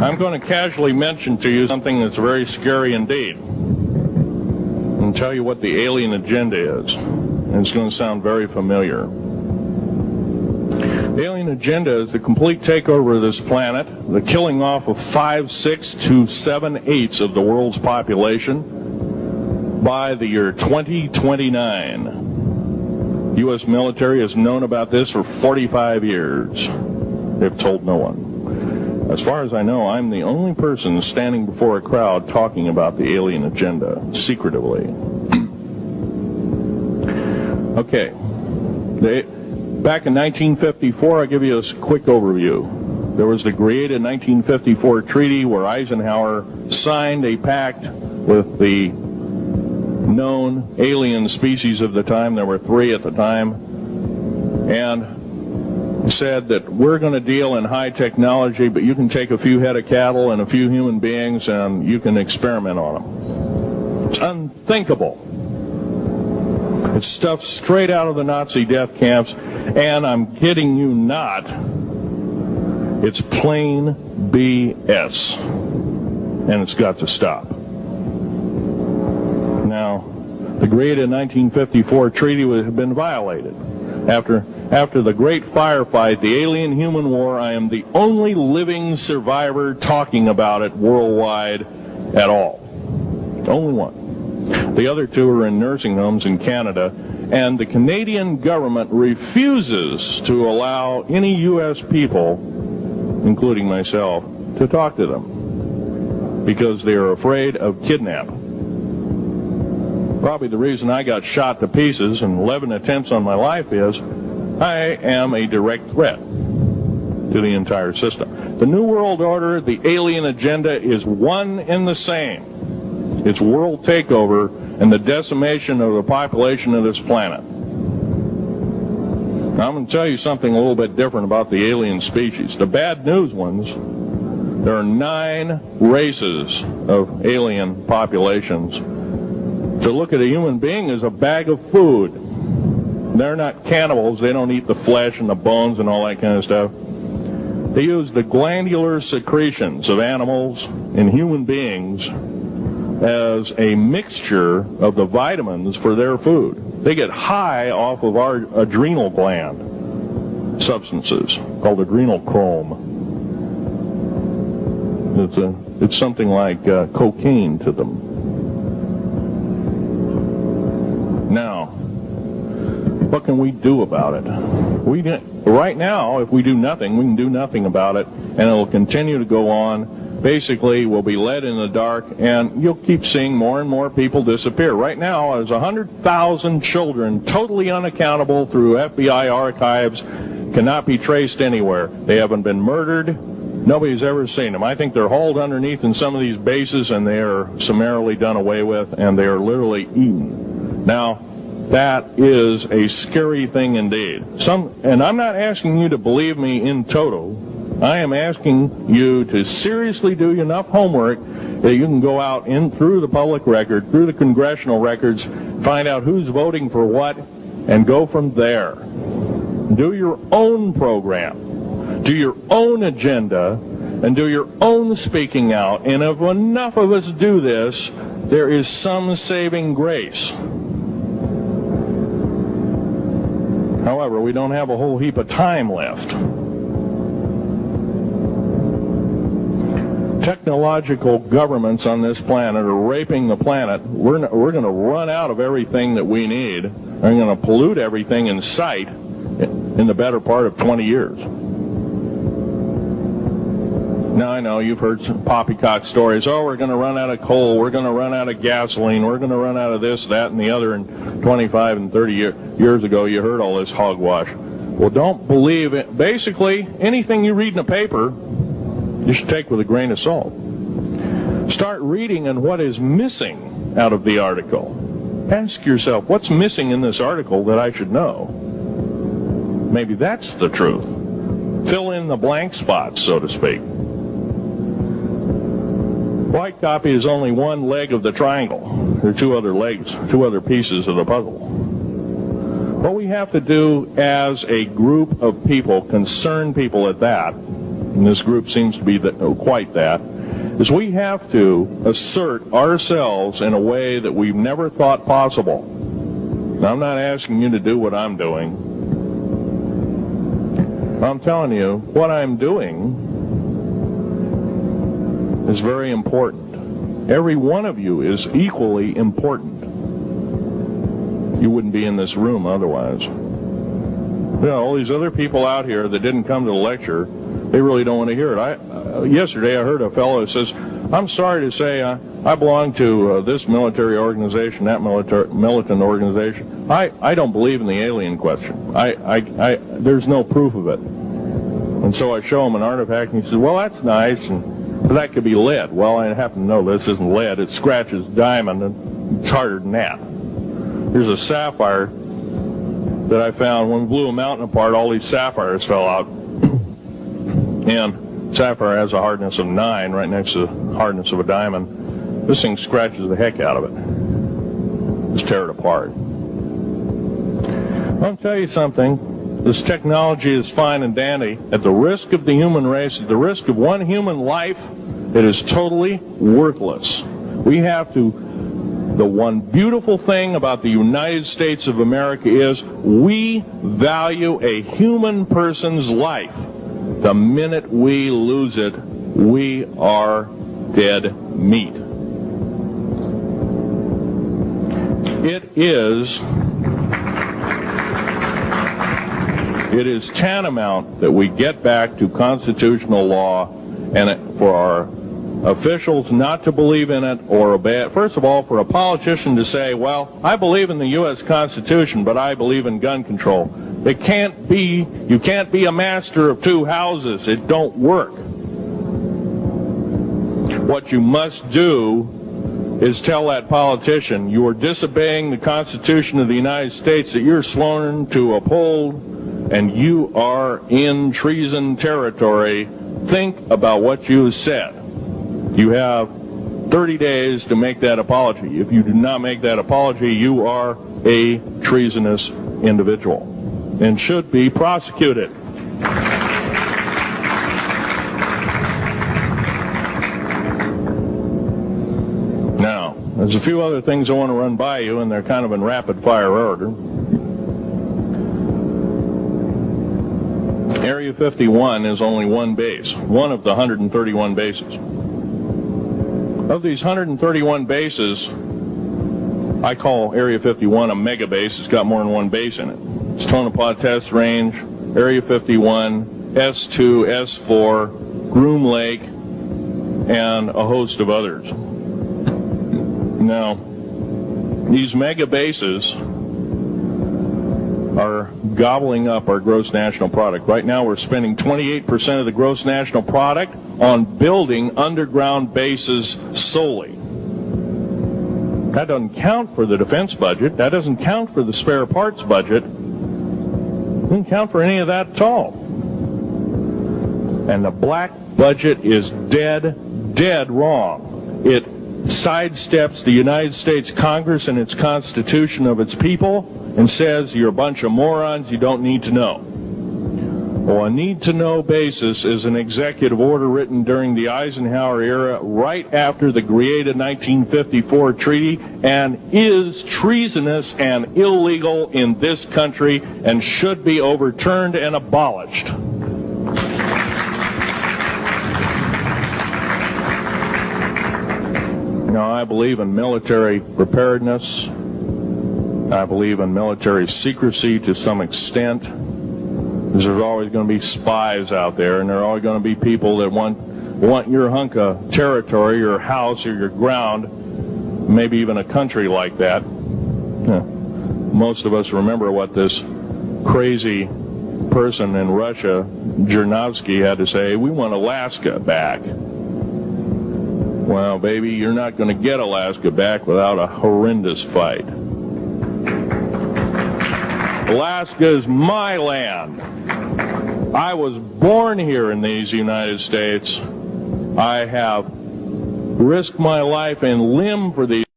I'm going to casually mention to you something that's very scary indeed, and tell you what the alien agenda is. And it's going to sound very familiar. The alien agenda is the complete takeover of this planet, the killing off of 5, 6 to 7/8 of the world's population by the year 2029. U.S. military has known about this for 45 years. They've told no one. As far as I know, I'm the only person standing before a crowd talking about the alien agenda, secretively. Okay. Back in 1954, I'll give you a quick overview. There was the created 1954 treaty where Eisenhower signed a pact with the known alien species of the time. There were 3 at the time. And said that we're going to deal in high technology, but you can take a few head of cattle and a few human beings and you can experiment on them. It's unthinkable. It's stuff straight out of the Nazi death camps, and I'm kidding you not, it's plain BS, and it's got to stop. Now, the created 1954 treaty had been violated. After the great firefight, the alien-human war, I am the only living survivor talking about it worldwide at all. Only one. The other 2 are in nursing homes in Canada, and the Canadian government refuses to allow any U.S. people, including myself, to talk to them because they are afraid of kidnapping. Probably the reason I got shot to pieces and 11 attempts on my life is I am a direct threat to the entire system. The New World Order, the alien agenda, is one and the same. It's world takeover and the decimation of the population of this planet. Now, I'm going to tell you something a little bit different about the alien species. The bad news ones, there are 9 races of alien populations. To look at a human being as a bag of food. They're not cannibals. They don't eat the flesh and the bones and all that kind of stuff. They use the glandular secretions of animals and human beings as a mixture of the vitamins for their food. They get high off of our adrenal gland substances called adrenal chrome. It's something like cocaine to them. Now, what can we do about it? Right now, if we do nothing, we can do nothing about it, and it will continue to go on. Basically, we'll be led in the dark, and you'll keep seeing more and more people disappear. Right now, there's 100,000 children totally unaccountable through FBI archives, cannot be traced anywhere. They haven't been murdered. Nobody's ever seen them. I think they're hauled underneath in some of these bases, and they are summarily done away with, and they are literally eaten. Now, that is a scary thing indeed. And I'm not asking you to believe me in toto. I am asking you to seriously do enough homework that you can go out through the public record, through the congressional records, find out who's voting for what, and go from there. Do your own program. Do your own agenda, and do your own speaking out. And if enough of us do this, there is some saving grace. However, we don't have a whole heap of time left. Technological governments on this planet are raping the planet. We're going to run out of everything that we need. We're going to pollute everything in sight in the better part of 20 years. Now, I know you've heard some poppycock stories. Oh, we're going to run out of coal. We're going to run out of gasoline. We're going to run out of this, that, and the other. And 25 and 30 years ago, you heard all this hogwash. Well, don't believe it. Basically, anything you read in a paper, you should take with a grain of salt. Start reading on what is missing out of the article. Ask yourself, what's missing in this article that I should know? Maybe that's the truth. Fill in the blank spots, so to speak. White copy is only one leg of the triangle. There are 2 other legs, 2 other pieces of the puzzle. What we have to do as a group of people, concerned people at that, and this group seems to be quite that, is we have to assert ourselves in a way that we've never thought possible. Now, I'm not asking you to do what I'm doing. I'm telling you, what I'm doing is very important. Every one of you is equally important. You wouldn't be in this room otherwise. You know, all these other people out here that didn't come to the lecture, they really don't want to hear it. Yesterday I heard a fellow who says, I'm sorry to say I belong to this military organization, that militant organization. I don't believe in the alien question. There's no proof of it. And so I show him an artifact, and he says, well, that's nice, but that could be lead. Well, I happen to know this isn't lead. It scratches diamond, and it's harder than that. Here's a sapphire that I found. When we blew a mountain apart, all these sapphires fell out. And sapphire has a hardness of 9 right next to the hardness of a diamond. This thing scratches the heck out of it. Just tear it apart. I'll tell you something. This technology is fine and dandy. At the risk of the human race, at the risk of one human life, it is totally worthless. We have to... The one beautiful thing about the United States of America is we value a human person's life. The minute we lose it, we are dead meat. It is tantamount that we get back to constitutional law, and for our officials not to believe in it or obey it. First of all, for a politician to say, well, I believe in the U.S. Constitution, but I believe in gun control. You can't be a master of two houses. It don't work. What you must do is tell that politician you are disobeying the Constitution of the United States that you're sworn to uphold, and you are in treason territory. Think about what you said. You have 30 days to make that apology. If you do not make that apology, you are a treasonous individual and should be prosecuted. Now, there's a few other things I want to run by you, and they're kind of in rapid-fire order. Area 51 is only one base, one of the 131 bases. Of these 131 bases, I call Area 51 a mega base. It's got more than one base in it. It's Tonopah Test Range, Area 51, S2, S4, Groom Lake, and a host of others. Now, these mega bases are gobbling up our gross national product. Right now we're spending 28% of the gross national product on building underground bases solely. That doesn't count for the defense budget. That doesn't count for the spare parts budget. It doesn't count for any of that at all. And the black budget is dead wrong. It sidesteps the United States Congress and its Constitution of its people and says you're a bunch of morons, you don't need to know. Well, a need-to-know basis is an executive order written during the Eisenhower era right after the Greada 1954 treaty, and is treasonous and illegal in this country and should be overturned and abolished. Now, I believe in military preparedness. I believe in military secrecy to some extent. Because there's always going to be spies out there, and there are always going to be people that want your hunk of territory, your house, or your ground, maybe even a country like that. Most of us remember what this crazy person in Russia, Zhirinovsky, had to say. We want Alaska back. Well, baby, you're not going to get Alaska back without a horrendous fight. Alaska is my land. I was born here in these United States. I have risked my life and limb for these